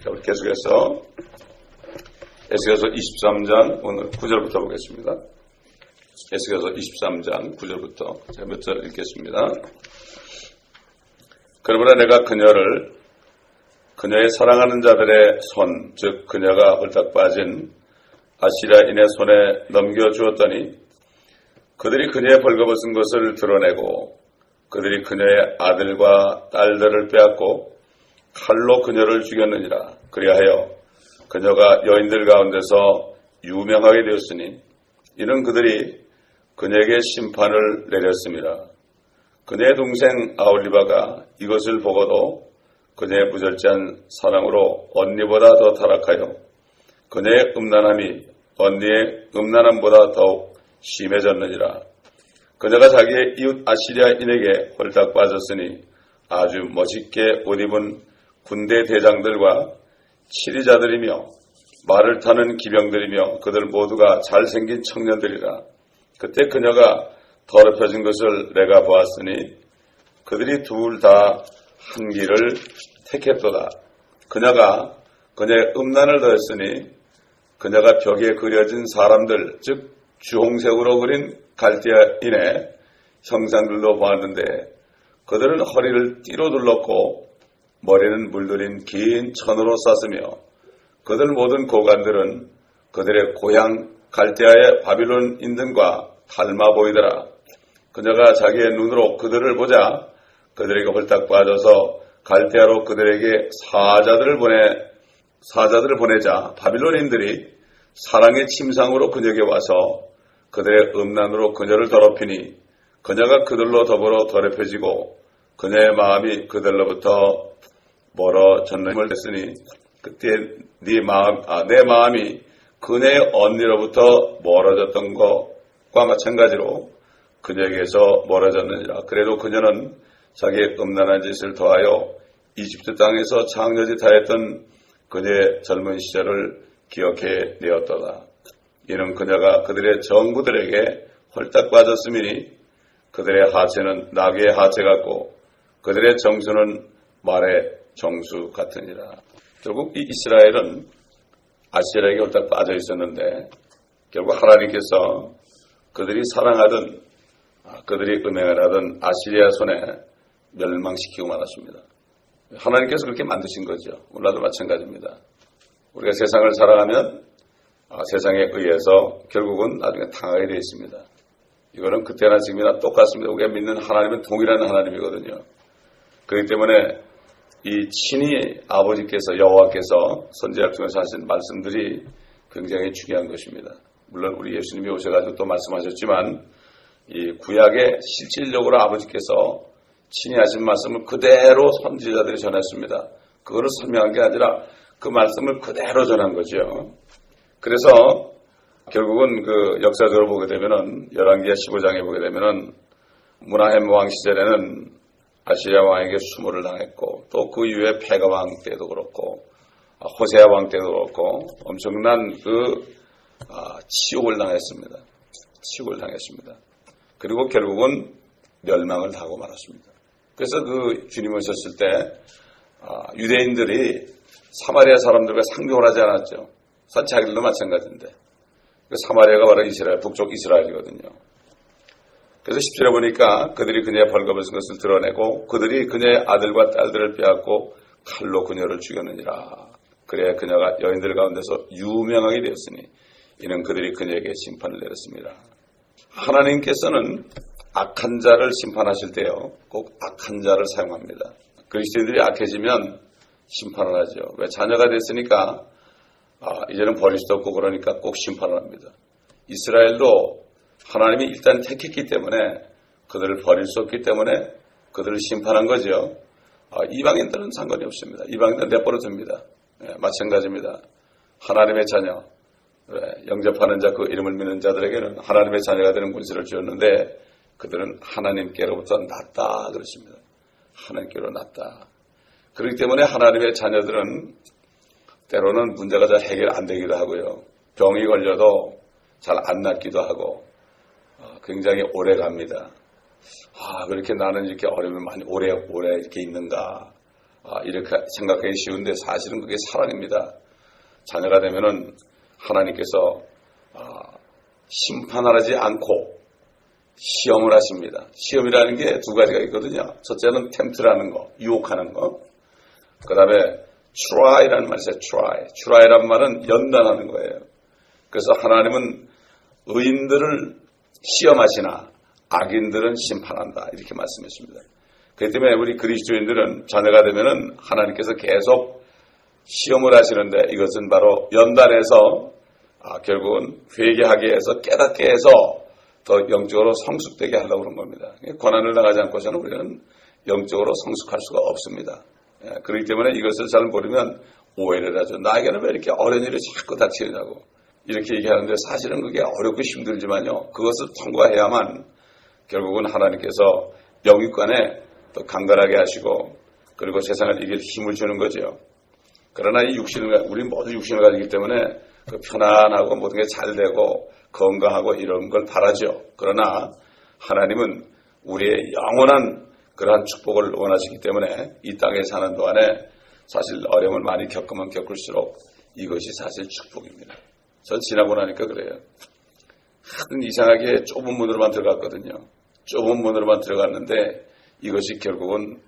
자, 우리 계속해서 에스겔서 23장 오늘 9절부터 보겠습니다. 에스겔서 23장 9절부터 제가 몇 절 읽겠습니다. 그러므로 내가 그녀의 사랑하는 자들의 손, 즉 그녀가 홀딱 빠진 아시리아인의 손에 넘겨주었더니 그들이 그녀의 벌거벗은 것을 드러내고 그들이 그녀의 아들과 딸들을 빼앗고 칼로 그녀를 죽였느니라. 그리하여 그녀가 여인들 가운데서 유명하게 되었으니 이는 그들이 그녀에게 심판을 내렸습니다. 그녀의 동생 아올리바가 이것을 보고도 그녀의 무절제한 사랑으로 언니보다 더 타락하여 그녀의 음란함이 언니의 음란함보다 더욱 심해졌느니라. 그녀가 자기의 이웃 아시리아인에게 홀딱 빠졌으니 아주 멋있게 옷 입은 군대 대장들과 치리자들이며 말을 타는 기병들이며 그들 모두가 잘생긴 청년들이라. 그때 그녀가 더럽혀진 것을 내가 보았으니 그들이 둘 다 한 길을 택했도다. 그녀가 그녀의 음란을 더했으니 그녀가 벽에 그려진 사람들, 즉 주홍색으로 그린 갈대아인의 형상들도 보았는데 그들은 허리를 띠로 둘렀고 머리는 물들인 긴 천으로 쌌으며 그들 모든 고관들은 그들의 고향 갈대아의 바빌론 인등과 닮아 보이더라. 그녀가 자기의 눈으로 그들을 보자 그들에게 홀딱 빠져서 갈대아로 그들에게 사자들을 보내자 바빌론인들이 사랑의 침상으로 그녀에게 와서 그들의 음란으로 그녀를 더럽히니 그녀가 그들로 더불어 더럽혀지고 그녀의 마음이 그들로부터 멀어졌음을 했으니 그때 내 마음이 그녀의 언니로부터 멀어졌던 것과 마찬가지로 그녀에게서 멀어졌느니라. 그래도 그녀는 자기의 음란한 짓을 더하여 이집트 땅에서 창녀짓 하였던 그녀의 젊은 시절을 기억해 내었도다. 이는 그녀가 그들의 정부들에게 홀딱 빠졌음이니 그들의 하체는 나귀의 하체 같고 그들의 정수는 말의 정수 같으니라. 결국 이 이스라엘은 아시리아에게 홀딱 빠져 있었는데 결국 하나님께서 그들이 사랑하던 그들이 음행을 하던 아시리아 손에 멸망시키고 말았습니다. 하나님께서 그렇게 만드신 거죠. 우리도 마찬가지입니다. 우리가 세상을 살아가면 세상에 의해서 결국은 나중에 당하게 되어 있습니다. 이거는 그때나 지금이나 똑같습니다. 우리가 믿는 하나님은 동일한 하나님이거든요. 그렇기 때문에 이 친히 아버지께서 여호와께서 선지자 중에서 하신 말씀들이 굉장히 중요한 것입니다. 물론 우리 예수님이 오셔가지고 또 말씀하셨지만 이 구약에 실질적으로 아버지께서 친히 하신 말씀을 그대로 선지자들이 전했습니다. 그거를 설명한 게 아니라 그 말씀을 그대로 전한 거죠. 그래서 결국은 그 역사적으로 보게 되면은 열왕기하 15장에 보게 되면은 문하햄 왕 시절에는 아시리아 왕에게 수모를 당했고 또 그 이후에 페가 왕 때도 그렇고 호세아 왕 때도 그렇고 엄청난 치욕을 당했습니다. 치욕을 당했습니다. 그리고 결국은 멸망을 당하고 말았습니다. 그래서 그 주님 오셨을 때 유대인들이 사마리아 사람들과 상종을 하지 않았죠. 자기들도 마찬가지인데 사마리아가 바로 이스라엘, 북쪽 이스라엘이거든요. 그래서 10절에 보니까 그들이 그녀의 벌거벗은 것을 드러내고 그들이 그녀의 아들과 딸들을 빼앗고 칼로 그녀를 죽였느니라. 그래야 그녀가 여인들 가운데서 유명하게 되었으니 이는 그들이 그녀에게 심판을 내렸습니다. 하나님께서는 악한 자를 심판하실 때요 꼭 악한 자를 사용합니다. 그리스도인들이 악해지면 심판을 하죠. 왜? 자녀가 됐으니까 이제는 버릴 수도 없고 그러니까 꼭 심판을 합니다. 이스라엘도 하나님이 일단 택했기 때문에 그들을 버릴 수 없기 때문에 그들을 심판한 거죠. 이방인들은 상관이 없습니다. 이방인들은 내버려 둡니다. 마찬가지입니다. 하나님의 자녀, 영접하는 자, 그 이름을 믿는 자들에게는 하나님의 자녀가 되는 권세를 주었는데 그들은 하나님께로부터 낫다 그렇습니다. 하나님께로 낫다. 그렇기 때문에 하나님의 자녀들은 때로는 문제가 잘 해결 안 되기도 하고요. 병이 걸려도 잘 안 낫기도 하고 굉장히 오래 갑니다. 그렇게 나는 이렇게 어려움이 많이 오래 이렇게 있는가. 이렇게 생각하기 쉬운데 사실은 그게 사랑입니다. 자녀가 되면은 하나님께서 심판하지 않고 시험을 하십니다. 시험이라는 게 두 가지가 있거든요. 첫째는 템트라는 거, 유혹하는 거. 그 다음에 try라는 말이 있어요. try라는 말은 연단하는 거예요. 그래서 하나님은 의인들을 시험하시나 악인들은 심판한다. 이렇게 말씀했습니다. 그렇기 때문에 우리 그리스도인들은 자녀가 되면은 하나님께서 계속 시험을 하시는데 이것은 바로 연단해서 결국은 회개하게 해서 깨닫게 해서 더 영적으로 성숙되게 하려고 그런 겁니다. 고난을 당하지 않고서는 우리는 영적으로 성숙할 수가 없습니다. 그렇기 때문에 이것을 잘 모르면 오해를 하죠. 나에게는 왜 이렇게 어려운 일이 자꾸 닥치느냐고 이렇게 얘기하는데 사실은 그게 어렵고 힘들지만요. 그것을 통과해야만 결국은 하나님께서 영육간에 더 강건하게 하시고 그리고 세상을 이길 힘을 주는 거죠. 그러나 이 육신을, 우리 모두 육신을 가지기 때문에 그 편안하고 모든 게 잘 되고 건강하고 이런 걸 바라죠. 그러나 하나님은 우리의 영원한 그러한 축복을 원하시기 때문에 이 땅에 사는 동안에 사실 어려움을 많이 겪으면 겪을수록 이것이 사실 축복입니다. 전 지나고 나니까 그래요. 하여튼 이상하게 좁은 문으로만 들어갔거든요. 좁은 문으로만 들어갔는데 이것이 결국은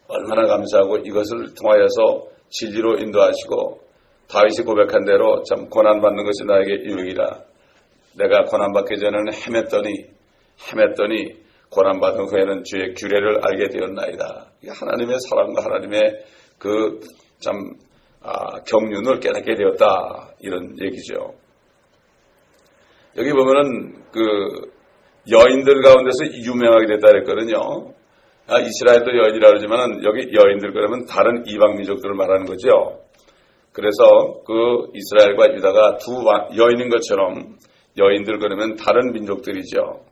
얼마나 감사하고 이것을 통하여서 진리로 인도하시고 다윗이 고백한 대로 참 고난받는 것이 나에게 유익이라. 내가 고난받기 전에는 헤맸더니 고난받은 후에는 주의 규례를 알게 되었나이다. 하나님의 사랑과 하나님의 그 참 경륜을 깨닫게 되었다. 이런 얘기죠. 여기 보면은 그 여인들 가운데서 유명하게 됐다 그랬거든요. 이스라엘도 여인이라 그러지만 여기 여인들 그러면 다른 이방 민족들을 말하는 거죠. 그래서 그 이스라엘과 유다가 두 여인인 것처럼 여인들 그러면 다른 민족들이죠.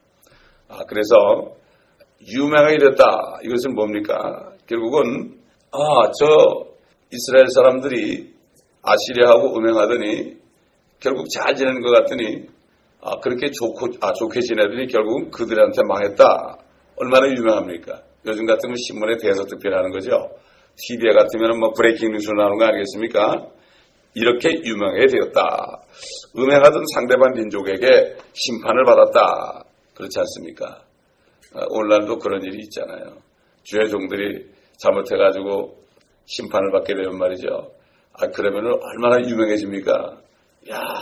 그래서 유명하게 됐다. 이것은 뭡니까? 결국은 저 이스라엘 사람들이 아시리아하고 음행하더니 결국 잘 지내는 것 같더니 그렇게 좋게 지내더니 결국은 그들한테 망했다. 얼마나 유명합니까? 요즘 같으면 신문에 대서특필하는 거죠. TV에 같으면 뭐 브레이킹 뉴스 나오는 거 아니겠습니까? 이렇게 유명하게 되었다. 음행하던 상대방 민족에게 심판을 받았다. 그렇지 않습니까? 오늘날도 그런 일이 있잖아요. 주의 종들이 잘못해가지고 심판을 받게 되면 말이죠. 그러면 얼마나 유명해집니까?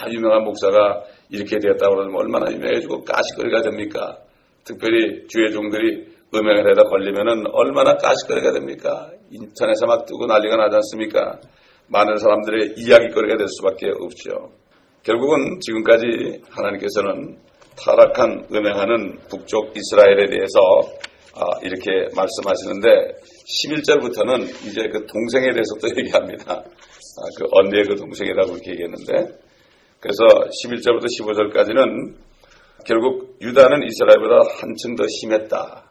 유명한 목사가 이렇게 되었다고 그러면 얼마나 유명해지고 가시거리가 됩니까? 특별히 주의 종들이 음행을 해다 걸리면은 얼마나 가시거리가 됩니까? 인터넷에 막 뜨고 난리가 나지 않습니까? 많은 사람들의 이야기거리가 될 수밖에 없죠. 결국은 지금까지 하나님께서는 타락한 음행하는 북쪽 이스라엘에 대해서 이렇게 말씀하시는데 11절부터는 이제 그 동생에 대해서 또 얘기합니다. 그 언니의 그 동생이라고 이렇게 얘기했는데 그래서 11절부터 15절까지는 결국 유다는 이스라엘보다 한층 더 심했다.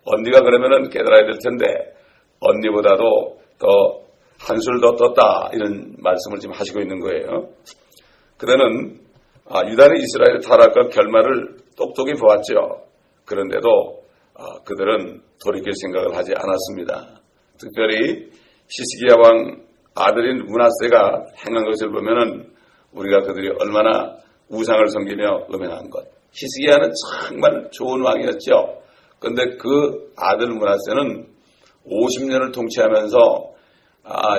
언니가 그러면은 깨달아야 될 텐데 언니보다도 더 한술 더 떴다. 이런 말씀을 지금 하시고 있는 거예요. 그들은 유다는 이스라엘의 타락과 결말을 똑똑히 보았죠. 그런데도 그들은 돌이킬 생각을 하지 않았습니다. 특별히 히스기야 왕 아들인 므낫세가 행한 것을 보면은 우리가 그들이 얼마나 우상을 섬기며 음행한 것. 히스기야는 정말 좋은 왕이었죠. 그런데 그 아들 므낫세는 50년을 통치하면서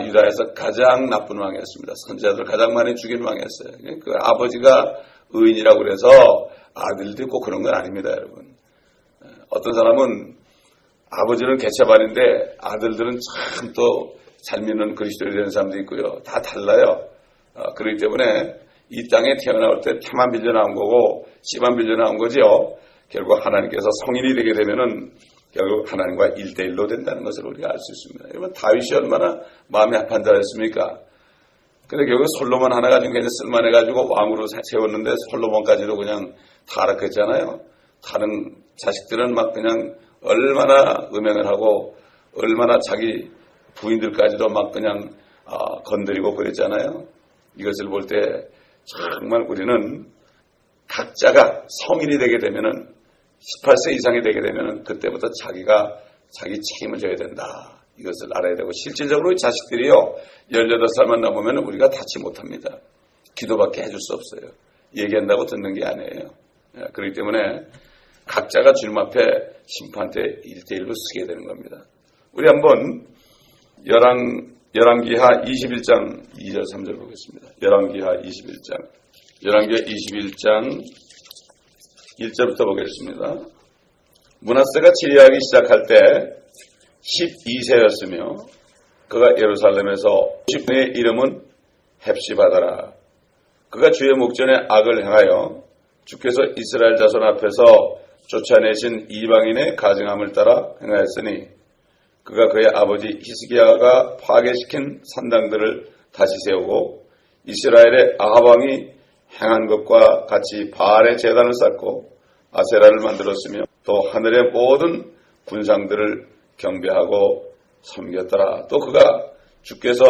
유다에서 가장 나쁜 왕이었습니다. 선지자들 가장 많이 죽인 왕이었어요. 그 아버지가 의인이라고 그래서 아들도 있고 그런 건 아닙니다, 여러분. 어떤 사람은 아버지는 개차반인데 아들들은 참 또 잘 믿는 그리스도인이 되는 사람도 있고요. 다 달라요. 그렇기 때문에 이 땅에 태어나올 때 태만 빌려 나온 거고 씨만 빌려 나온 거죠. 결국 하나님께서 성인이 되게 되면은 결국 하나님과 1대1로 된다는 것을 우리가 알 수 있습니다. 여러분 다윗이 얼마나 마음이 합한 자였습니까? 근데 결국 솔로몬 하나 가지고 그냥 쓸만해가지고 왕으로 세웠는데 솔로몬까지도 그냥 타락했잖아요. 다른 자식들은 막 그냥 얼마나 음행을 하고 얼마나 자기 부인들까지도 막 그냥 건드리고 그랬잖아요. 이것을 볼 때 정말 우리는 각자가 성인이 되게 되면은 18세 이상이 되게 되면은 그때부터 자기가 자기 책임을 져야 된다. 이것을 알아야 되고, 실질적으로 자식들이요 18살만 넘으면 우리가 닿지 못합니다. 기도밖에 해줄 수 없어요. 얘기한다고 듣는 게 아니에요. 그렇기 때문에 각자가 주님 앞에 심판대 1대1로 쓰게 되는 겁니다. 우리 한번 열왕기하 21장 2절 3절 보겠습니다. 열왕기하 21장 1절부터 보겠습니다. 므낫세가 치리하기 시작할 때 12세였으며 그가 예루살렘에서 10년의 이름은 헵시바더라. 그가 주의 목전에 악을 행하여 주께서 이스라엘 자손 앞에서 쫓아내신 이방인의 가증함을 따라 행하였으니 그가 그의 아버지 히스기야가 파괴시킨 산당들을 다시 세우고 이스라엘의 아합 왕이 행한 것과 같이 바알의 제단을 쌓고 아세라를 만들었으며 또 하늘의 모든 군상들을 경배하고 섬겼더라. 또 그가 주께서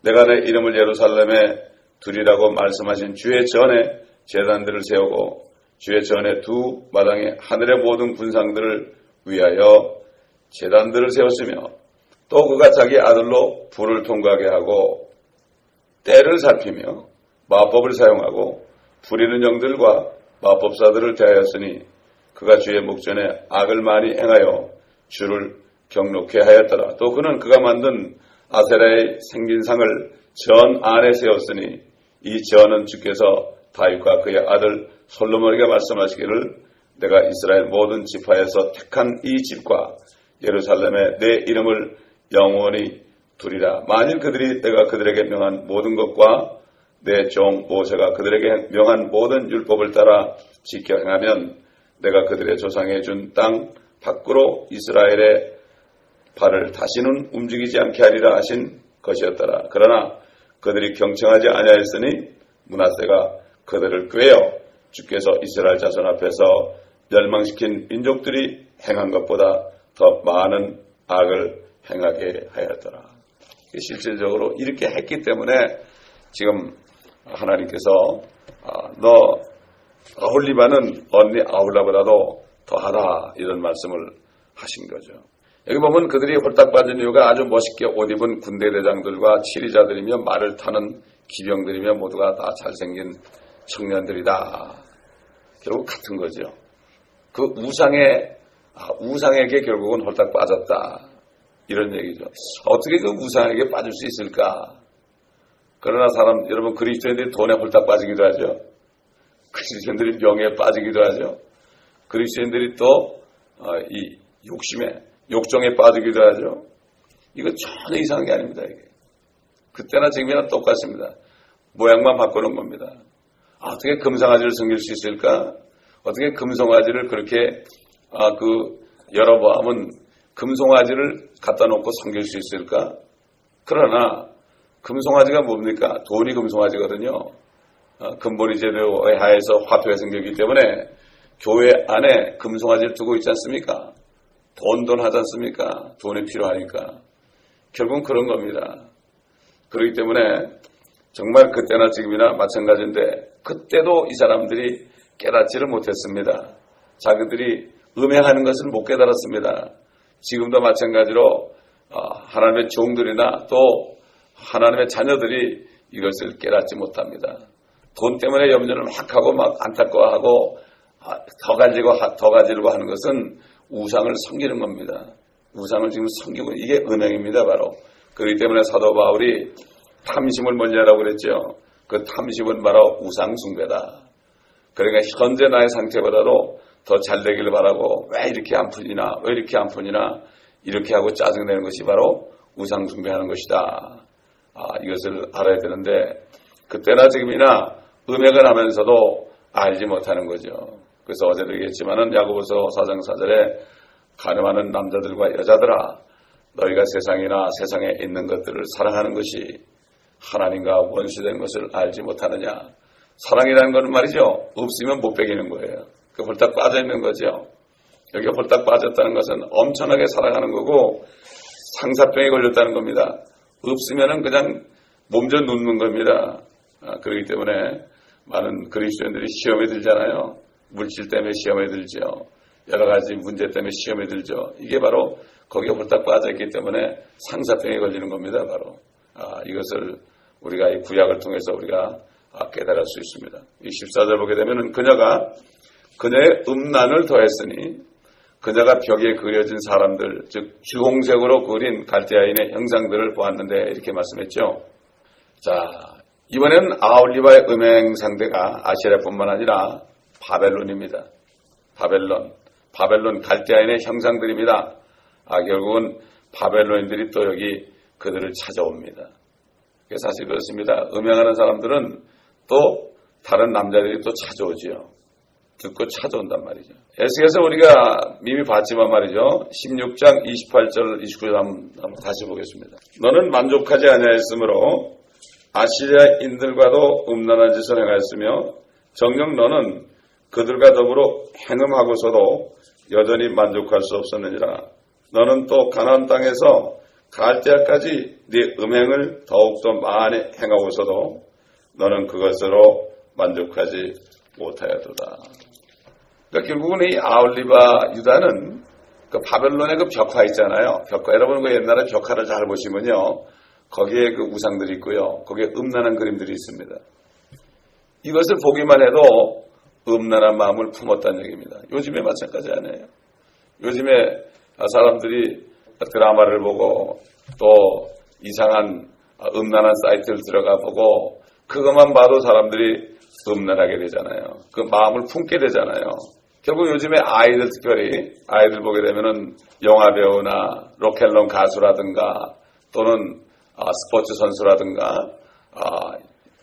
내가 내 이름을 예루살렘에 두리라고 말씀하신 주의 전에 제단들을 세우고 주의 전에 두 마당에 하늘의 모든 군상들을 위하여 제단들을 세웠으며 또 그가 자기 아들로 불을 통과하게 하고 때를 살피며 마법을 사용하고 부리는 영들과 마법사들을 대하였으니 그가 주의 목전에 악을 많이 행하여 주를 경록해 하였더라. 또 그는 그가 만든 아세라의 생긴 상을 전 안에 세웠으니 이 전은 주께서 다윗과 그의 아들 솔로몬에게 말씀하시기를 내가 이스라엘 모든 지파에서 택한 이 집과 예루살렘에 내 이름을 영원히 두리라. 만일 그들이 내가 그들에게 명한 모든 것과 내 종 모세가 그들에게 명한 모든 율법을 따라 지켜 행하면 내가 그들의 조상에 준 땅 밖으로 이스라엘의 발을 다시는 움직이지 않게 하리라 하신 것이었더라. 그러나 그들이 경청하지 아니하였으니 므낫세가 그들을 꾀어 주께서 이스라엘 자손 앞에서 멸망시킨 민족들이 행한 것보다 더 많은 악을 행하게 하였더라. 실질적으로 이렇게 했기 때문에 지금 하나님께서 너 아홀리바는 언니 아홀라보다도 더하다 이런 말씀을 하신 거죠. 여기 보면 그들이 홀딱 빠진 이유가 아주 멋있게 옷 입은 군대 대장들과 치리자들이며 말을 타는 기병들이며 모두가 다 잘생긴 청년들이다. 결국 같은 거죠. 그 우상에게 결국은 홀딱 빠졌다. 이런 얘기죠. 어떻게 그 우상에게 빠질 수 있을까? 그러나 여러분 그리스도인들이 돈에 홀딱 빠지기도 하죠. 그리스도인들이 명예에 빠지기도 하죠. 그리스도인들이 또 이 욕정에 빠지기도 하죠. 이거 전혀 이상한 게 아닙니다. 이게. 그때나 지금이나 똑같습니다. 모양만 바꾸는 겁니다. 어떻게 금송아지를 섬길 수 있을까? 어떻게 금송아지를 그렇게 여러보암은 금송아지를 갖다 놓고 섬길 수 있을까? 그러나 금송아지가 뭡니까? 돈이 금송아지거든요. 금본위 제도에 하에서 화폐가 생겼기 때문에 교회 안에 금송아지를 두고 있지 않습니까? 돈 하지 않습니까? 돈이 필요하니까. 결국은 그런 겁니다. 그렇기 때문에 정말 그때나 지금이나 마찬가지인데 그때도 이 사람들이 깨닫지를 못했습니다. 자기들이 음행하는 것을 못 깨달았습니다. 지금도 마찬가지로 하나님의 종들이나 또 하나님의 자녀들이 이것을 깨닫지 못합니다. 돈 때문에 염려를 막 하고 막 안타까워하고 더 가지려고 하는 것은 우상을 섬기는 겁니다. 우상을 지금 섬기고 이게 음행입니다. 바로. 그렇기 때문에 사도 바울이 탐심을 멀리하라고 그랬죠. 그 탐심은 바로 우상 숭배다. 그러니까 현재 나의 상태보다도 더 잘 되기를 바라고 왜 이렇게 안 푸니나 이렇게 하고 짜증내는 것이 바로 우상 숭배하는 것이다. 이것을 알아야 되는데 그때나 지금이나 음행을 하면서도 알지 못하는 거죠. 그래서 어제도 얘기했지만은 야고보서 4장 4절에 가늠하는 남자들과 여자들아 너희가 세상이나 세상에 있는 것들을 사랑하는 것이 하나님과 원수된 것을 알지 못하느냐. 사랑이라는 것은 말이죠. 없으면 못 배기는 거예요. 그 홀딱 빠져 있는 거죠. 여기 홀딱 빠졌다는 것은 엄청나게 사랑하는 거고 상사병에 걸렸다는 겁니다. 없으면은 그냥 몸져 눕는 겁니다. 그렇기 때문에 많은 그리스도인들이 시험에 들잖아요. 물질 때문에 시험에 들죠. 여러 가지 문제 때문에 시험에 들죠. 이게 바로 거기에 홀딱 빠져있기 때문에 상사병에 걸리는 겁니다. 바로 이것을 우리가 이 구약을 통해서 우리가 깨달을 수 있습니다. 이 14절 보게 되면 그녀가 그녀의 음란을 더했으니 그녀가 벽에 그려진 사람들, 즉 주홍색으로 그린 갈대아인의 형상들을 보았는데 이렇게 말씀했죠. 자, 이번엔 아홀리바의 음행 상대가 아시라뿐만 아니라 바벨론입니다. 바벨론 갈대아인의 형상들입니다. 결국은 바벨론인들이 또 여기 그들을 찾아옵니다. 사실 그렇습니다. 음행하는 사람들은 또 다른 남자들이 또 찾아오지요. 듣고 찾아온단 말이죠. 에스겔에서 우리가 이미 봤지만 말이죠. 16장 28절 29절 한번 다시 보겠습니다. 너는 만족하지 아니하였으므로 아시리아인들과도 음란한 짓을 행하였으며 정녕 너는 그들과 더불어 행음하고서도 여전히 만족할 수 없었느니라. 너는 또 가나안 땅에서 갈대아까지 네 음행을 더욱더 많이 행하고서도 너는 그것으로 만족하지 못하였도다. 그러니까 결국은 이 아홀리바 유다는 그 바벨론의 그 벽화 있잖아요. 벽화. 여러분 그 옛날에 벽화를 잘 보시면요. 거기에 그 우상들이 있고요. 거기에 음란한 그림들이 있습니다. 이것을 보기만 해도 음란한 마음을 품었다는 얘기입니다. 요즘에 마찬가지 아니에요. 요즘에 사람들이 드라마를 보고 또 이상한 음란한 사이트를 들어가 보고 그것만 봐도 사람들이 음란하게 되잖아요. 그 마음을 품게 되잖아요. 결국 요즘에 아이들 특별히 아이들 보게 되면은 영화 배우나 로켓론 가수라든가 또는 스포츠 선수라든가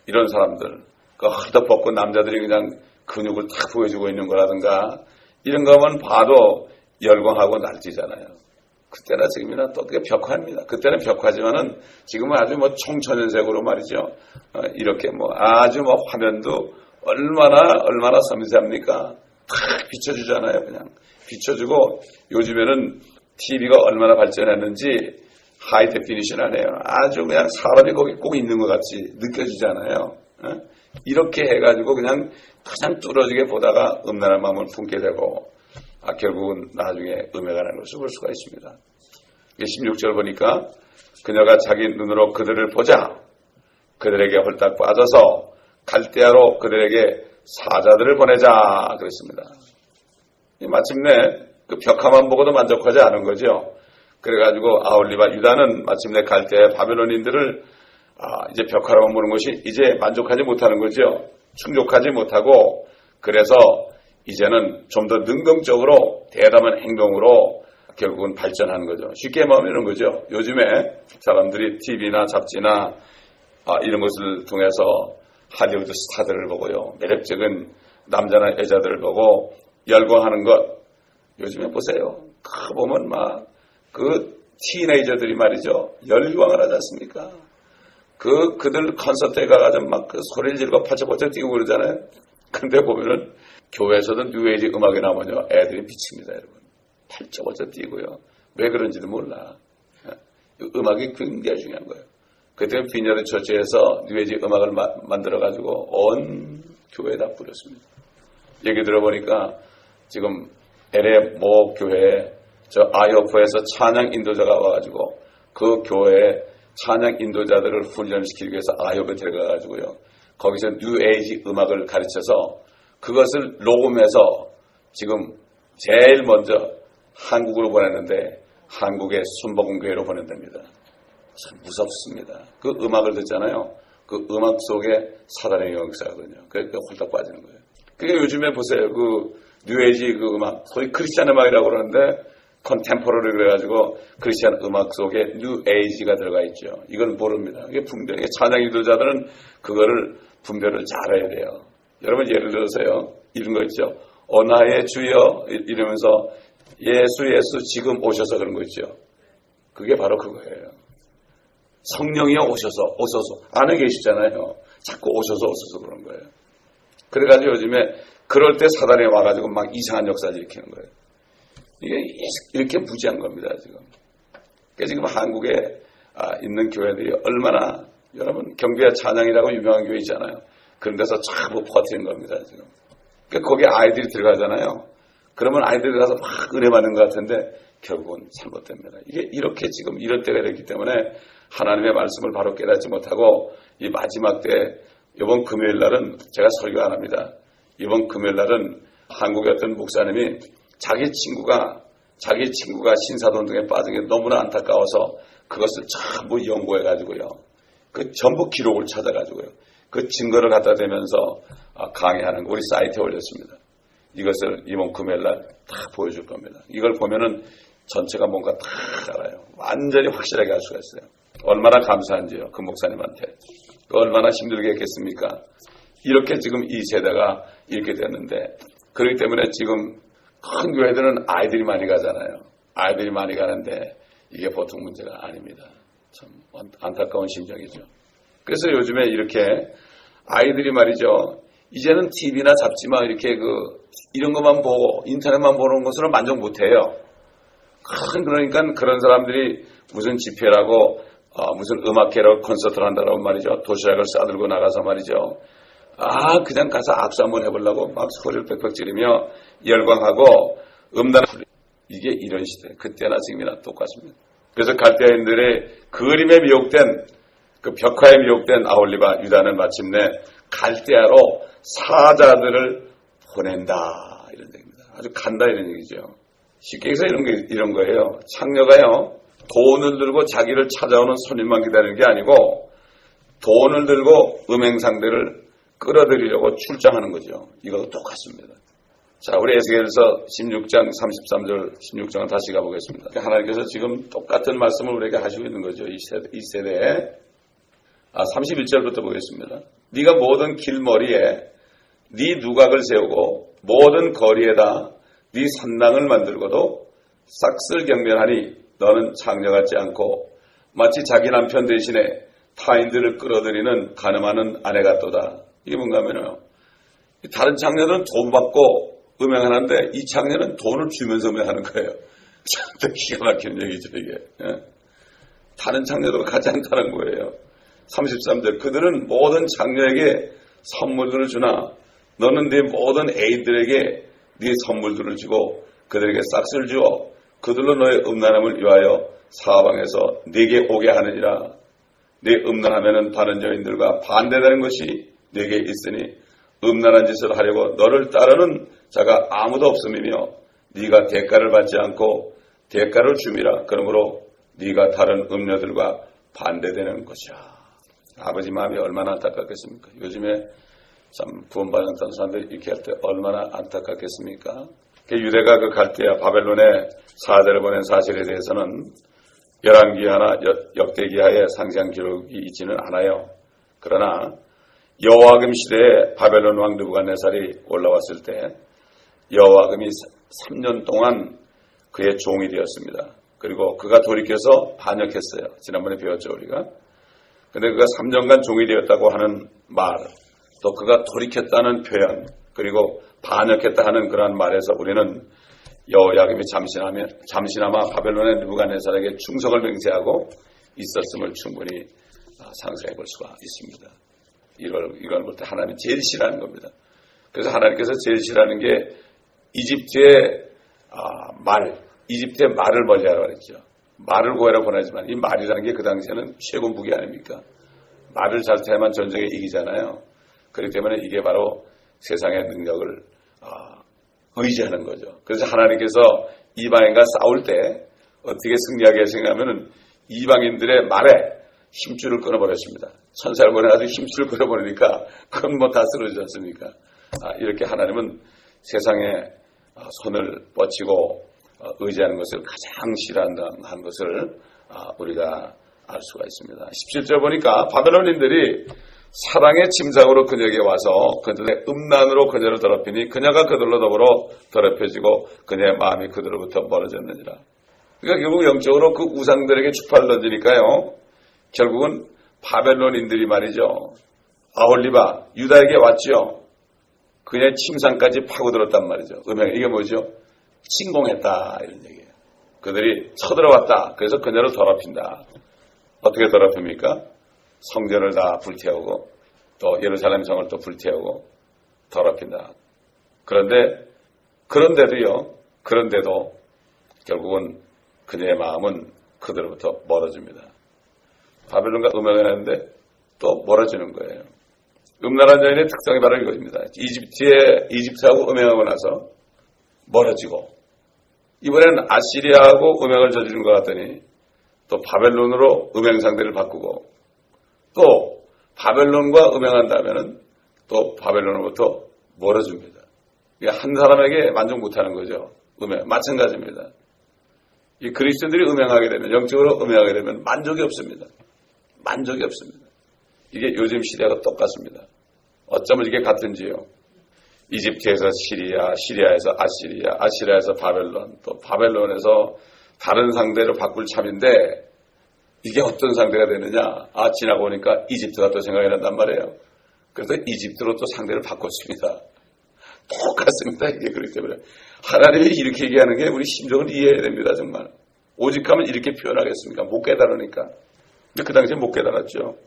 이런 사람들 그 헐떡 벗고 남자들이 그냥 근육을 탁 보여주고 있는 거라든가 이런 거만 봐도 열광하고 날뛰잖아요. 그때나 지금이나 또 그게 벽화입니다. 그때는 벽화지만은 지금은 아주 뭐 총천연색으로 말이죠. 이렇게 뭐 아주 뭐 화면도 얼마나 섬세합니까? 탁 비춰주잖아요. 그냥 비춰주고 요즘에는 TV가 얼마나 발전했는지 하이 데피니션 하네요. 아주 그냥 사람이 거기 꼭 있는 것 같이 느껴지잖아요. 이렇게 해가지고 그냥 가장 뚫어지게 보다가 음란한 마음을 품게 되고 결국은 나중에 음행하는 것을 볼 수가 있습니다. 16절 보니까 그녀가 자기 눈으로 그들을 보자 그들에게 홀딱 빠져서 갈대아로 그들에게 사자들을 보내자 그랬습니다. 마침내 그 벽화만 보고도 만족하지 않은 거죠. 그래가지고 아홀리바 유다는 마침내 갈대아 바벨론인들을 이제 벽화로만 보는 것이 이제 만족하지 못하는 거죠. 충족하지 못하고 그래서 이제는 좀 더 능동적으로 대담한 행동으로 결국은 발전하는 거죠. 쉽게 말하면 이런 거죠. 요즘에 사람들이 TV나 잡지나 이런 것을 통해서 할리우드 스타들을 보고요. 매력적인 남자나 여자들을 보고 열광하는 것. 요즘에 보세요. 보면 막 그 티네이저들이 말이죠. 열광을 하지 않습니까? 그들 콘서트에 가가지고 막 그 소리를 지르고 팔짝팔짝 뛰고 그러잖아요. 근데 보면은 교회에서도 뉴에이지 음악이 나오면요. 애들이 미칩니다, 여러분. 팔짝팔짝 뛰고요. 왜 그런지도 몰라. 음악이 굉장히 중요한 거예요. 그때 비녀드 처치에서 뉴에이지 음악을 만들어가지고 온 교회에다 뿌렸습니다. 얘기 들어보니까 지금 LA 모 교회에 저 아이오프에서 찬양 인도자가 와가지고 그 교회에 찬양 인도자들을 훈련시키기 위해서 아이오프에 들어가가지고요. 거기서 뉴에이지 음악을 가르쳐서 그것을 녹음해서 지금 제일 먼저 한국으로 보냈는데 한국의 순복음교회로 보낸답니다. 참 무섭습니다. 그 음악을 듣잖아요. 그 음악 속에 사단의 역사거든요. 그러니까 홀딱 빠지는 거예요. 그게 요즘에 보세요. 그 뉴에이지 그 음악, 소위 크리스찬 음악이라고 그러는데 컨템포러리 그래가지고 크리스찬 음악 속에 뉴에이지가 들어가 있죠. 이건 모릅니다. 이게 분별, 찬양 인도자들은 그거를 분별을 잘해야 돼요. 여러분 예를 들어서요. 이런 거 있죠. 나의 주여 이러면서 예수 지금 오셔서 그런 거 있죠. 그게 바로 그거예요. 성령이 오셔서 안에 계시잖아요. 자꾸 오셔서 그런 거예요. 그래가지고 요즘에 그럴 때 사단이 와가지고 막 이상한 역사를 일으키는 거예요. 이게 이렇게 무지한 겁니다, 지금. 그러니까 지금 한국에 있는 교회들이 얼마나, 여러분, 경배와 찬양이라고 유명한 교회 있잖아요. 그런 데서 자꾸 퍼뜨리는 겁니다, 지금. 그러니까 거기에 아이들이 들어가잖아요. 그러면 아이들이 가서 막 은혜 받는 것 같은데, 결국은 잘못됩니다. 이게 이렇게 지금 이런 때가 됐기 때문에 하나님의 말씀을 바로 깨닫지 못하고 이 마지막 때 이번 금요일 날은 제가 설교 안 합니다. 이번 금요일 날은 한국의 어떤 목사님이 자기 친구가 신사동 등에 빠진 게 너무나 안타까워서 그것을 전부 연구해가지고요. 그 전부 기록을 찾아가지고요. 그 증거를 갖다 대면서 강의하는 거 우리 사이트에 올렸습니다. 이것을 이번 금요일 날 다 보여줄 겁니다. 이걸 보면은 전체가 뭔가 다 알아요. 완전히 확실하게 알 수가 있어요. 얼마나 감사한지요. 그 목사님한테. 얼마나 힘들게 했겠습니까? 이렇게 지금 이 세대가 이렇게 됐는데 그렇기 때문에 지금 큰 교회들은 아이들이 많이 가잖아요. 아이들이 많이 가는데 이게 보통 문제가 아닙니다. 참 안타까운 심정이죠. 그래서 요즘에 이렇게 아이들이 말이죠. 이제는 TV나 잡지만 이렇게 이런 것만 보고 인터넷만 보는 것으로 만족 못해요. 그러니까 그런 사람들이 무슨 집회라고 무슨 음악회라고 콘서트를 한다고 말이죠. 도시락을 싸들고 나가서 말이죠. 그냥 가서 악수 한번 해보려고 막 소리를 빽빽 지르며 열광하고 음란 이게 이런 시대. 그때나 지금이나 똑같습니다. 그래서 갈대아인들의 그림에 미혹된 그 벽화에 미혹된 아홀리바 유다는 마침내 갈대아로 사자들을 보낸다 이런 얘기입니다. 아주 간다 이런 얘기죠. 쉽게 해서 이런 거예요. 창녀가요 돈을 들고 자기를 찾아오는 손님만 기다리는 게 아니고 돈을 들고 음행상대를 끌어들이려고 출장하는 거죠. 이거도 똑같습니다. 자, 우리 에스겔서 16장 33절 16장을 다시 가보겠습니다. 하나님께서 지금 똑같은 말씀을 우리에게 하시고 있는 거죠. 이 세대에 31절부터 보겠습니다. 네가 모든 길머리에 네 누각을 세우고 모든 거리에다 네 산당을 만들고도 싹쓸 경멸하니 너는 창녀 같지 않고 마치 자기 남편 대신에 타인들을 끌어들이는 가늠하는 아내 같도다. 이게 뭔가 하면요. 다른 창녀들은 돈 받고 음행하는데 이 창녀는 돈을 주면서 음행하는 거예요. 참 기가 막힌 얘기죠 이게. 다른 창녀도 가지 않다는 거예요. 33절 그들은 모든 창녀에게 선물들을 주나 너는 네 모든 애인들에게 네 선물들을 주고 그들에게 싹쓸 주어 그들로 너의 음란함을 위하여 사방에서 네게 오게 하느니라. 네 음란하면은 다른 여인들과 반대되는 것이 네게 있으니 음란한 짓을 하려고 너를 따르는 자가 아무도 없음이며 네가 대가를 받지 않고 대가를 줌이라. 그러므로 네가 다른 음녀들과 반대되는 것이야. 아버지 마음이 얼마나 안타깝겠습니까? 요즘에 참 구원받았던 사람들이 이렇게 할 때 얼마나 안타깝겠습니까? 유대가 그 갈대아 바벨론에 사자를 보낸 사실에 대해서는 열왕기하나 역대기하에 상세한 기록이 있지는 않아요. 그러나 여호와금 시대에 바벨론 왕 느부갓네살이 올라왔을 때 여호와금이 3년 동안 그의 종이 되었습니다. 그리고 그가 돌이켜서 반역했어요. 지난번에 배웠죠 우리가. 근데 그가 3년간 종이 되었다고 하는 말, 또 그가 돌이켰다는 표현, 그리고 반역했다 하는 그러한 말에서 우리는 여호야김이 잠시나마 바벨론의 느부갓네살에게 충성을 맹세하고 있었음을 충분히 상상해 볼 수가 있습니다. 이걸 볼 때 하나님이 제일 싫어하는 겁니다. 그래서 하나님께서 제일 싫어하는 게 이집트의 말을 멀리하라고 그랬죠. 말을 구하라고 보내지만 이 말이라는 게 그 당시에는 최고 무기 아닙니까? 말을 잘 타야만 전쟁에 이기잖아요. 그렇기 때문에 이게 바로 세상의 능력을 의지하는 거죠. 그래서 하나님께서 이방인과 싸울 때 어떻게 승리하게 하시냐면은 이방인들의 말에 힘줄을 끊어버렸습니다. 천사를 보내가지고 힘줄을 끊어버리니까 그건 뭐 다 쓰러지지 않습니까? 이렇게 하나님은 세상에 손을 뻗치고 의지하는 것을 가장 싫어한다는 것을 우리가 알 수가 있습니다. 17절 보니까 바벨론인들이 사랑의 침상으로 그녀에게 와서 그들의 음란으로 그녀를 더럽히니 그녀가 그들로 더불어 더럽혀지고 그녀의 마음이 그들로부터 멀어졌느니라. 그러니까 결국 영적으로 그 우상들에게 축파를 던지니까요. 결국은 바벨론인들이 말이죠. 아홀리바 유다에게 왔죠. 그녀의 침상까지 파고들었단 말이죠. 이게 뭐죠? 침공했다 이런 얘기예요. 그들이 쳐들어왔다. 그래서 그녀를 더럽힌다. 어떻게 더럽힙니까? 성전을 다 불태우고 또 예루살렘 성을 또 불태우고 더럽힌다. 그런데도 결국은 그녀의 마음은 그들로부터 멀어집니다. 바벨론과 음행을 하는데 또 멀어지는 거예요. 음란한 여인의 특성이 바로 이것입니다. 이집트하고 음행하고 나서 멀어지고, 이번에는 아시리아하고 음행을 저지른 것 같더니 또 바벨론으로 음행 상대를 바꾸고, 또 바벨론과 음행한다면은 또 바벨론으로부터 멀어집니다. 이게 한 사람에게 만족 못하는 거죠. 음행 마찬가지입니다. 이 그리스도인들이 음행하게 되면, 영적으로 음행하게 되면 만족이 없습니다. 만족이 없습니다. 이게 요즘 시대가 똑같습니다. 어쩌면 이게 같은지요. 이집트에서 시리아, 시리아에서 아시리아, 아시리아에서 바벨론, 또 바벨론에서 다른 상대를 바꿀 참인데 이게 어떤 상대가 되느냐? 지나고 보니까 이집트가 또 생각이 난단 말이에요. 그래서 이집트로 또 상대를 바꿨습니다. 똑같습니다. 이게 그렇기 때문에 하나님이 이렇게 얘기하는 게 우리 심정을 이해해야 됩니다. 정말. 오직 하면 이렇게 표현하겠습니까? 못 깨달으니까. 근데 그 당시에 못 깨달았죠.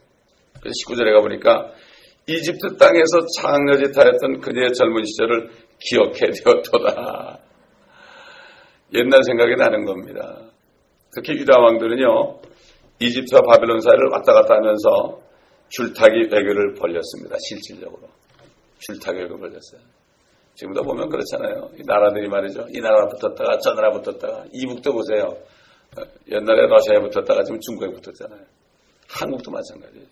그래서 19절에 가보니까 이집트 땅에서 창녀짓하였던 그녀의 젊은 시절을 기억해 되었도다. 옛날 생각이 나는 겁니다. 특히 유다 왕들은요, 이집트와 바벨론 사이를 왔다 갔다 하면서 줄타기 외교를 벌였습니다. 실질적으로. 줄타기 외교를 벌였어요. 지금도 보면 그렇잖아요. 이 나라들이 말이죠. 이 나라 붙었다가 저 나라 붙었다가, 이북도 보세요. 옛날에 러시아에 붙었다가 지금 중국에 붙었잖아요. 한국도 마찬가지예요.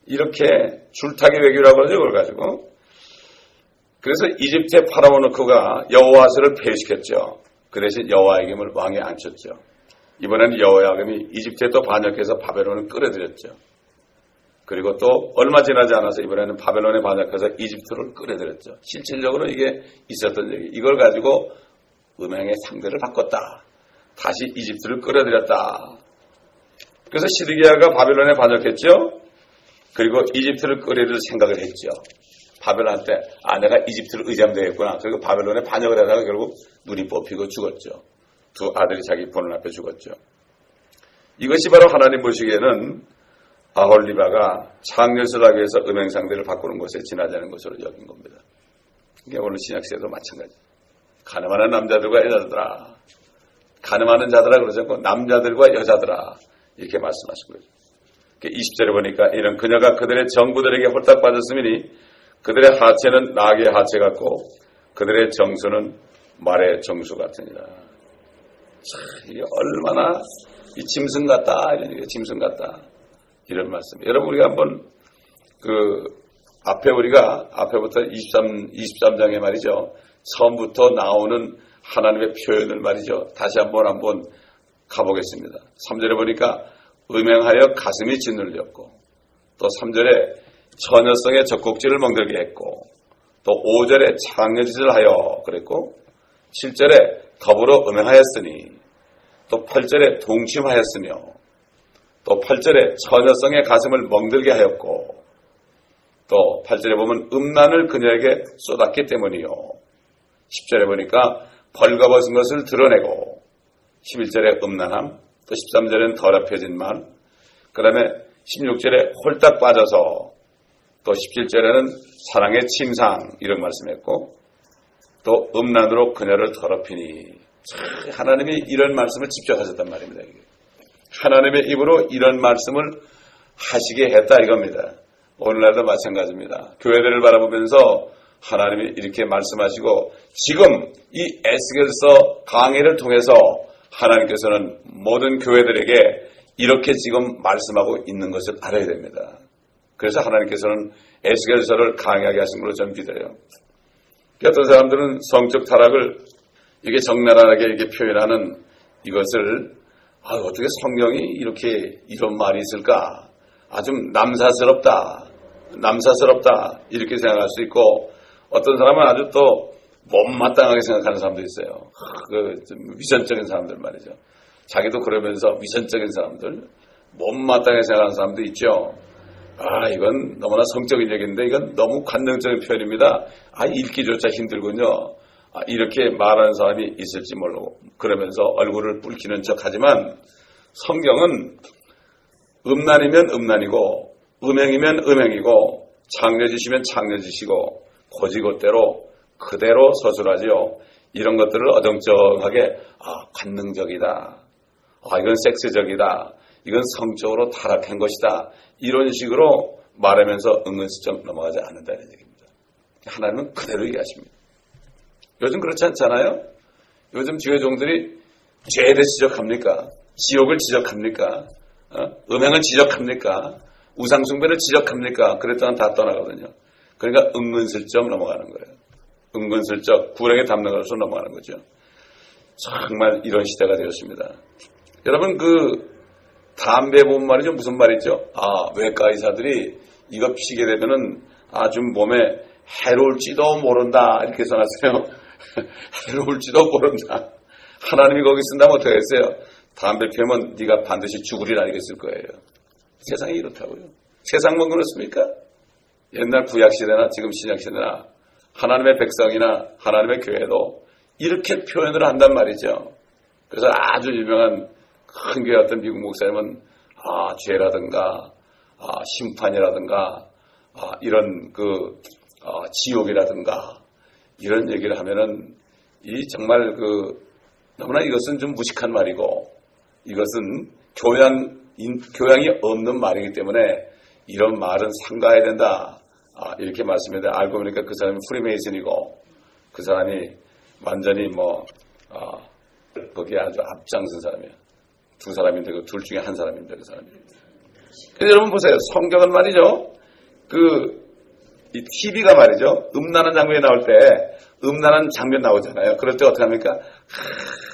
이렇게 줄타기 외교라고 하죠. 그걸 가지고. 그래서 이집트의 파라오노크가 여호와스를 폐위시켰죠. 그 대신 여호야김을 왕에 앉혔죠. 이번에는 여호야김이 이집트에 또 반역해서 바벨론을 끌어들였죠. 그리고 또 얼마 지나지 않아서 이번에는 바벨론에 반역해서 이집트를 끌어들였죠. 실질적으로 이게 있었던 얘기. 이걸 가지고 음행의 상대를 바꿨다. 다시 이집트를 끌어들였다. 그래서 시드기야가 바벨론에 반역했죠. 그리고 이집트를 끌어들일 생각을 했죠. 바벨론한테 내가 이집트를 의지하면 되겠구나. 그리고 바벨론에 반역을 하다가 결국 눈이 뽑히고 죽었죠. 두 아들이 자기 보는 앞에 죽었죠. 이것이 바로 하나님 보시기에는 아홀리바가 창녀를 하기 위해서 음행 상대를 바꾸는 것에 지나지 않은 것으로 여긴 겁니다. 이게 오늘 신약시대도 마찬가지. 가늠하는 남자들과 여자들아, 가늠하는 자들아 그러지 않고 남자들과 여자들아 이렇게 말씀하신 거죠. 20절에 보니까 이런 그녀가 그들의 정부들에게 홀딱 빠졌으니 그들의 하체는 나귀의 하체 같고 그들의 정수는 말의 정수 같으니라. 참, 이게 얼마나 이 짐승 같다 이런 얘기예요. 짐승 같다 이런 말씀. 여러분 우리가 한번 앞에부터 23장에 말이죠. 처음부터 나오는 하나님의 표현을 말이죠. 다시 한번 가보겠습니다. 3절에 보니까 음행하여 가슴이 짓눌렸고, 또 3절에 처녀성의 젖꼭지를 멍들게 했고, 또 5절에 창녀짓을 하여 그랬고, 7절에 더불어 음행하였으니, 또 8절에 동침하였으며, 또 8절에 처녀성의 가슴을 멍들게 하였고, 또 8절에 보면 음란을 그녀에게 쏟았기 때문이요. 10절에 보니까 벌거벗은 것을 드러내고, 11절에 음란함, 또 13절에는 더럽혀진 말, 그 다음에 16절에 홀딱 빠져서, 또 17절에는 사랑의 침상 이런 말씀했고, 또 음란으로 그녀를 더럽히니. 하나님이 이런 말씀을 직접 하셨단 말입니다. 이게. 하나님의 입으로 이런 말씀을 하시게 했다 이겁니다. 오늘날도 마찬가지입니다. 교회들을 바라보면서 하나님이 이렇게 말씀하시고, 지금 이 에스겔서 강의를 통해서 하나님께서는 모든 교회들에게 이렇게 지금 말씀하고 있는 것을 알아야 됩니다. 그래서 하나님께서는 에스겔서를 강의하게 하신 걸로 저는 믿어요. 어떤 사람들은 성적 타락을 이게 적나라하게 이렇게 표현하는 이것을 어떻게 성경이 이렇게 이런 말이 있을까? 좀 남사스럽다 이렇게 생각할 수 있고, 어떤 사람은 아주 또 못마땅하게 생각하는 사람도 있어요. 좀 위선적인 사람들 말이죠. 자기도 그러면서 위선적인 사람들, 못마땅하게 생각하는 사람도 있죠. 이건 너무나 성적인 얘기인데 이건 너무 관능적인 표현입니다. 읽기조차 힘들군요. 이렇게 말하는 사람이 있을지 모르고 그러면서 얼굴을 붉히는 척하지만 성경은 음란이면 음란이고 음행이면 음행이고 창녀짓이면 창녀짓이고 고지고대로 그대로 서술하지요. 이런 것들을 어정쩡하게 관능적이다, 이건 섹스적이다. 이건 성적으로 타락한 것이다. 이런 식으로 말하면서 은근슬쩍 넘어가지 않는다는 얘기입니다. 하나님은 그대로 얘기하십니다. 요즘 그렇지 않잖아요? 요즘 지회종들이 죄를 지적합니까? 지옥을 지적합니까? 음행을 지적합니까? 우상숭배를 지적합니까? 그랬다가 다 떠나거든요. 그러니까 은근슬쩍 넘어가는 거예요. 은근슬쩍 구렁에 담는 것으로 넘어가는 거죠. 정말 이런 시대가 되었습니다. 여러분 담배 보면 말이죠. 무슨 말이죠? 외과 의사들이 이거 피게 되면은 아주 몸에 해로울지도 모른다 이렇게 써놨어요. 해로울지도 모른다. 하나님이 거기 쓴다면 어떻게 했어요? 담배 피우면 네가 반드시 죽으리라 이렇게 쓸 거예요. 세상이 이렇다고요. 세상만 그렇습니까? 옛날 구약시대나 지금 신약시대나 하나님의 백성이나 하나님의 교회도 이렇게 표현을 한단 말이죠. 그래서 아주 유명한 큰 교회 같은 미국 목사님은 죄라든가 심판이라든가 이런 지옥이라든가 이런 얘기를 하면은 정말 너무나 이것은 좀 무식한 말이고 이것은 교양이 없는 말이기 때문에 이런 말은 삼가해야 된다. 이렇게 말씀했는데 알고 보니까 그 사람이 프리메이슨이고 그 사람이 완전히 거기에 아주 앞장선 사람이에요. 두 사람인데 둘 중에 한 사람인데 그 사람이. 근데 여러분 보세요. 성경은 말이죠. 이 TV가 말이죠. 음란한 장면이 나올 때 음란한 장면 나오잖아요. 그럴 때 어떻게 합니까?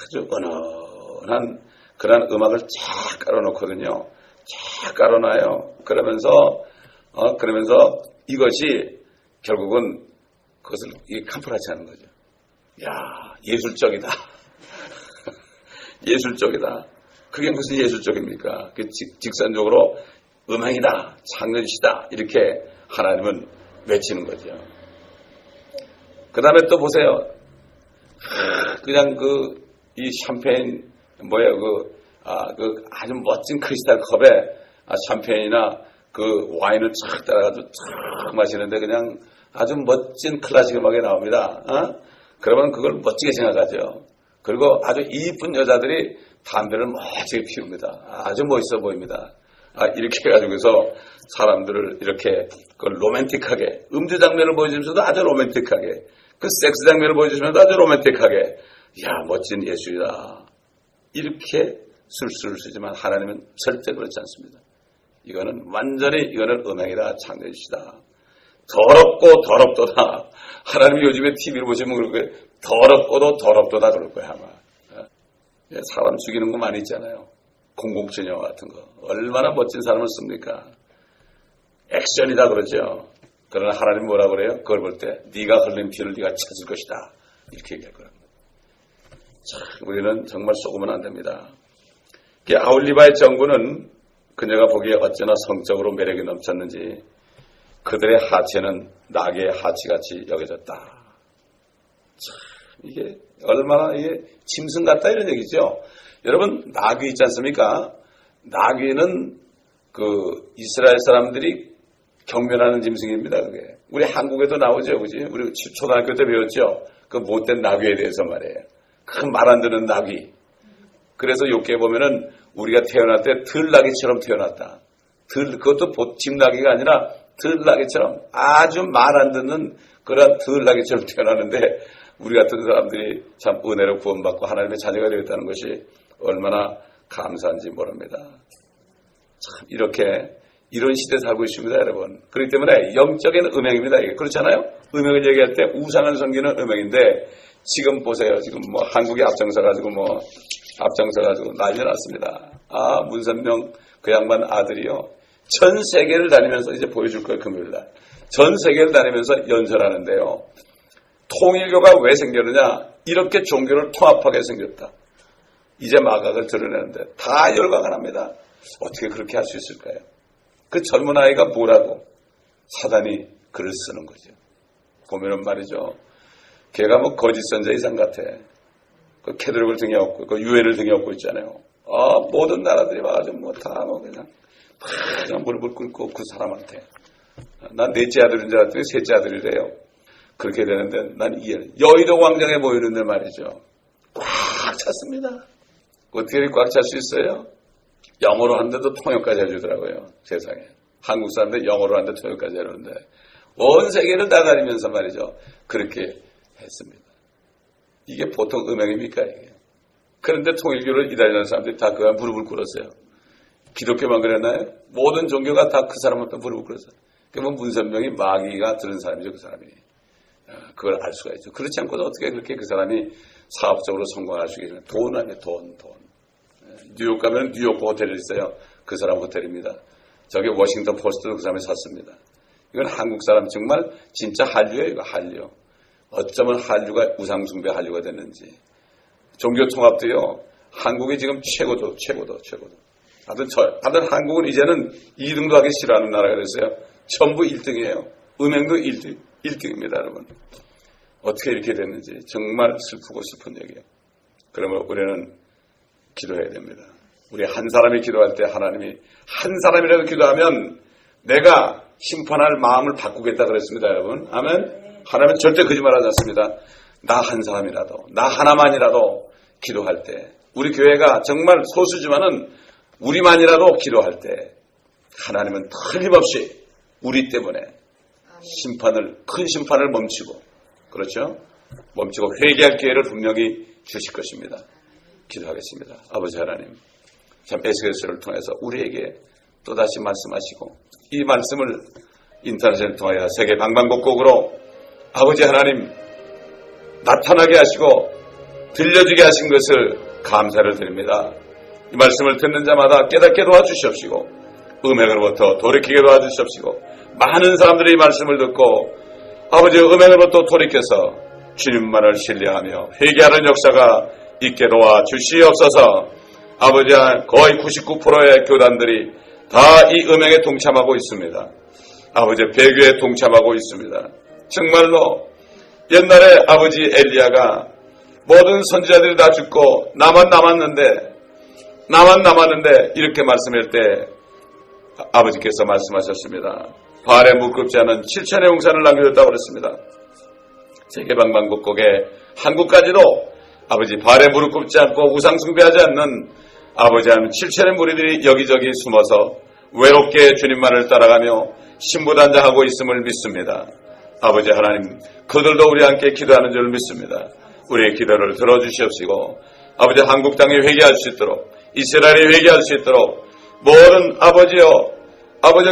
아주 은은한 그런 음악을 쫙 깔아놓거든요. 쫙 깔아놔요. 그러면서 이것이 결국은 그것을 캄프라치 하는 거죠. 야, 예술적이다. 예술적이다. 그게 무슨 예술적입니까? 직선적으로 음악이다, 창조주시다 이렇게 하나님은 외치는 거죠. 그 다음에 또 보세요. 그냥 이 샴페인 아주 멋진 크리스탈 컵에 샴페인이나 와인을 쫙 따라가지고 쫙 마시는데 그냥 아주 멋진 클래식 음악이 나옵니다. 그러면 그걸 멋지게 생각하죠. 그리고 아주 이쁜 여자들이 담배를 멋지게 피웁니다. 아주 멋있어 보입니다. 이렇게 해가지고서 사람들을 이렇게 로맨틱하게 음주 장면을 보여주면서도 아주 로맨틱하게 섹스 장면을 보여주면서도 아주 로맨틱하게 멋진 예술이다. 이렇게 술수를 쓰지만 하나님은 절대 그렇지 않습니다. 이거는 완전히 음행이다. 창조주시다. 더럽고 더럽도다. 하나님이 요즘에 TV를 보시면 그럴 거예요. 더럽고도 더럽도다 그럴 거예요 아마. 사람 죽이는 거 많이 있잖아요. 007 영화 같은 거. 얼마나 멋진 사람을 씁니까? 액션이다 그러죠. 그러나 하나님 뭐라 그래요? 그걸 볼 때 네가 흘린 피를 네가 찾을 것이다. 이렇게 얘기할 겁니다. 우리는 정말 속으면 안 됩니다. 아울리바의 정부는 그녀가 보기에 어찌나 성적으로 매력이 넘쳤는지 그들의 하체는 나귀의 하체같이 여겨졌다. 이게 얼마나 짐승 같다 이런 얘기죠. 여러분 나귀 있지 않습니까? 나귀는 이스라엘 사람들이 경멸하는 짐승입니다. 그게 우리 한국에도 나오죠, 그지? 우리 초등학교 때 배웠죠. 그 못된 나귀에 대해서 말이에요. 그 말 안 듣는 나귀. 그래서 욕기에 보면은 우리가 태어날 때 들나귀처럼 태어났다. 그것도 집나귀가 아니라 들나귀처럼 아주 말 안 듣는 그런 들나귀처럼 태어나는데 우리 같은 사람들이 참 은혜로 구원받고 하나님의 자녀가 되었다는 것이 얼마나 감사한지 모릅니다. 참 이런 시대에 살고 있습니다, 여러분. 그렇기 때문에 영적인 음행입니다. 이게 그렇잖아요? 음행을 얘기할 때 우상을 섬기는 음행인데 지금 보세요. 지금 한국에 앞장서가지고 난리 났습니다. 문선명 그 양반 아들이요. 전 세계를 다니면서 이제 보여줄 거예요, 금요일날. 전 세계를 다니면서 연설하는데요. 통일교가 왜 생겼느냐? 이렇게 종교를 통합하게 생겼다. 이제 마각을 드러내는데 다 열광을 합니다. 어떻게 그렇게 할 수 있을까요? 그 젊은 아이가 뭐라고? 사단이 글을 쓰는 거죠. 보면은 말이죠. 걔가 거짓 선자 이상 같아. 그 캐드릭을 등에 업고, 그 유엔을 등에 업고 있잖아요. 모든 나라들이 와가지고 그냥 무릎을 꿇고 그 사람한테. 난 넷째 아들인 줄 알았더니 셋째 아들이래요. 그렇게 되는데 난 여의도 광장에 모이는데 말이죠. 꽉 찼습니다. 어떻게 꽉 찰 수 있어요? 영어로 하는데도 통역까지 해주더라고요. 세상에. 한국 사람들 영어로 하는데 통역까지 해주는데 온 세계를 다 다니면서 말이죠. 그렇게 했습니다. 이게 보통 음행입니까? 이게. 그런데 통일교를 이달리는 사람들이 다 그간 무릎을 꿇었어요. 기독교만 그랬나요? 모든 종교가 다 그 사람한테 무릎을 꿇었어요. 그러면 문선명이 마귀가 들은 사람이죠. 그 사람이. 그걸 알 수가 있죠. 그렇지 않고도 어떻게 그렇게 그 사람이 사업적으로 성공할 수 있겠냐. 돈 아니에요. 돈. 뉴욕 가면 뉴욕 호텔이 있어요. 그 사람 호텔입니다. 저기 워싱턴 포스트도 그 사람이 샀습니다. 이건 한국 사람 정말 진짜 한류예요. 이거 한류. 어쩌면 한류가 우상숭배 한류가 됐는지. 종교 통합도요. 한국이 지금 최고도. 다들 한국은 이제는 2등도 하기 싫어하는 나라가 됐어요. 전부 1등이에요. 음행도 1등입니다, 여러분. 어떻게 이렇게 됐는지 정말 슬프고 슬픈 얘기예요. 그러면 우리는 기도해야 됩니다. 우리 한 사람이 기도할 때 하나님이 한 사람이라도 기도하면 내가 심판할 마음을 바꾸겠다 그랬습니다, 여러분. 아멘. 하나님은 절대 거짓말하지 않습니다. 나 한 사람이라도, 나 하나만이라도 기도할 때, 우리 교회가 정말 소수지만은 우리만이라도 기도할 때 하나님은 틀림없이 우리 때문에 큰 심판을 멈추고, 그렇죠? 멈추고 회개할 기회를 분명히 주실 것입니다. 기도하겠습니다. 아버지 하나님, 참 에스겔서를 통해서 우리에게 또다시 말씀하시고 이 말씀을 인터넷을 통하여 세계 방방곡곡으로 아버지 하나님 나타나게 하시고 들려주게 하신 것을 감사를 드립니다. 이 말씀을 듣는 자마다 깨닫게 도와주시옵시고 음행으로부터 돌이키게 도와주시옵시고 많은 사람들이 이 말씀을 듣고 아버지 음행으로부터 돌이켜서 주님만을 신뢰하며 회개하는 역사가 있게 도와주시옵소서. 아버지 거의 99%의 교단들이 다 이 음행에 동참하고 있습니다. 아버지 배교에 동참하고 있습니다. 정말로 옛날에 아버지 엘리야가 모든 선지자들이 다 죽고 나만 남았는데 이렇게 말씀할 때 아버지께서 말씀하셨습니다. 발에 묶지 않은 7천의 용산을 남겨줬다고 그랬습니다. 세계 방방곡곡에 한국까지도 아버지 발에 무릎 꿇지 않고 우상숭배하지 않는 아버지 하나님 7천의 무리들이 여기저기 숨어서 외롭게 주님만을 따라가며 신부단장하고 있음을 믿습니다. 아버지 하나님 그들도 우리와 함께 기도하는 줄 믿습니다. 우리의 기도를 들어주시옵시고 아버지 한국 땅에 회개할 수 있도록 이스라엘이 회개할 수 있도록 모든 아버지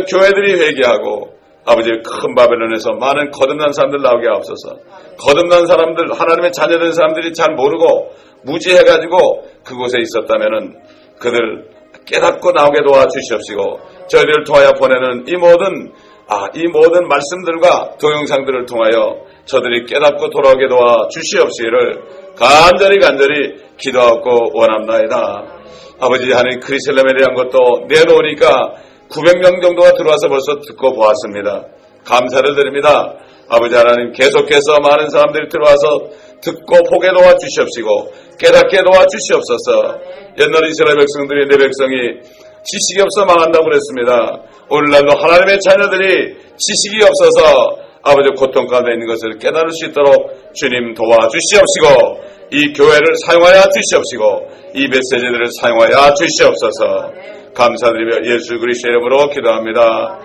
교회들이 회개하고 아버지 큰 바벨론에서 많은 거듭난 사람들 나오게 하옵소서. 거듭난 사람들 하나님의 자녀된 사람들이 잘 모르고 무지해가지고 그곳에 있었다면은 그들 깨닫고 나오게 도와주시옵시고 저희들을 통하여 보내는 이 모든 말씀들과 동영상들을 통하여 저들이 깨닫고 돌아오게 도와주시옵시기를 간절히 기도하고 원합나이다. 아버지 하나님 그리스도인에 대한 것도 내놓으니까 900명 정도가 들어와서 벌써 듣고 보았습니다. 감사를 드립니다. 아버지 하나님 계속해서 많은 사람들이 들어와서 듣고 보게 도와주시옵시고 깨닫게 도와주시옵소서. 옛날 이스라엘 백성들이 내 백성이 지식이 없어 망한다고 그랬습니다. 오늘날도 하나님의 자녀들이 지식이 없어서 아버지 고통 가운데 있는 것을 깨달을 수 있도록 주님 도와주시옵시고 이 교회를 사용하여 주시옵시고 이 메시지들을 사용하여 주시옵소서. 감사드리며 예수 그리스도의 이름으로 기도합니다.